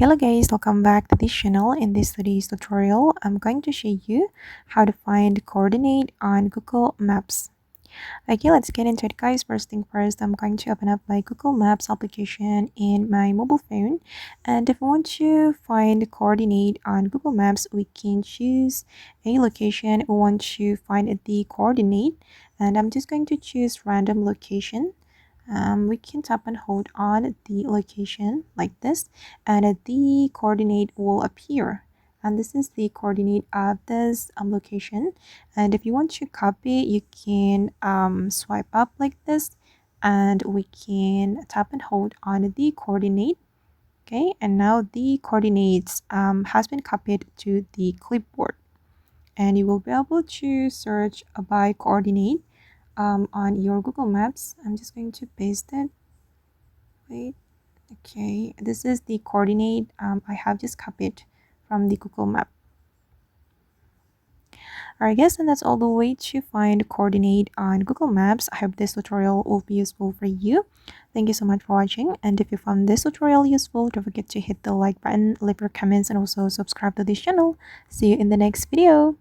Hello guys, welcome back to this channel. In this today's tutorial, I'm going to show you how to find coordinate on Google Maps. Okay, let's get into it guys. First thing first, I'm going to open up my Google Maps application in my mobile phone. And if we want to find coordinate on Google Maps, we can choose a location. We want to find the coordinate, and I'm just going to choose random location. We can tap and hold on the location like this, and the coordinate will appear. And this is the coordinate of this location. And if you want to copy, you can swipe up like this, and we can tap and hold on the coordinate. Okay, and now the coordinates has been copied to the clipboard, and you will be able to search by coordinate on your Google Maps. I'm just going to paste it. Wait. Okay, this is the coordinate I have just copied from the Google Map. Alright guys, and that's all the way to find coordinate on Google Maps. I hope this tutorial will be useful for you. Thank you so much for watching, and if you found this tutorial useful, don't forget to hit the like button, leave your comments, and also subscribe to this channel. See you in the next video.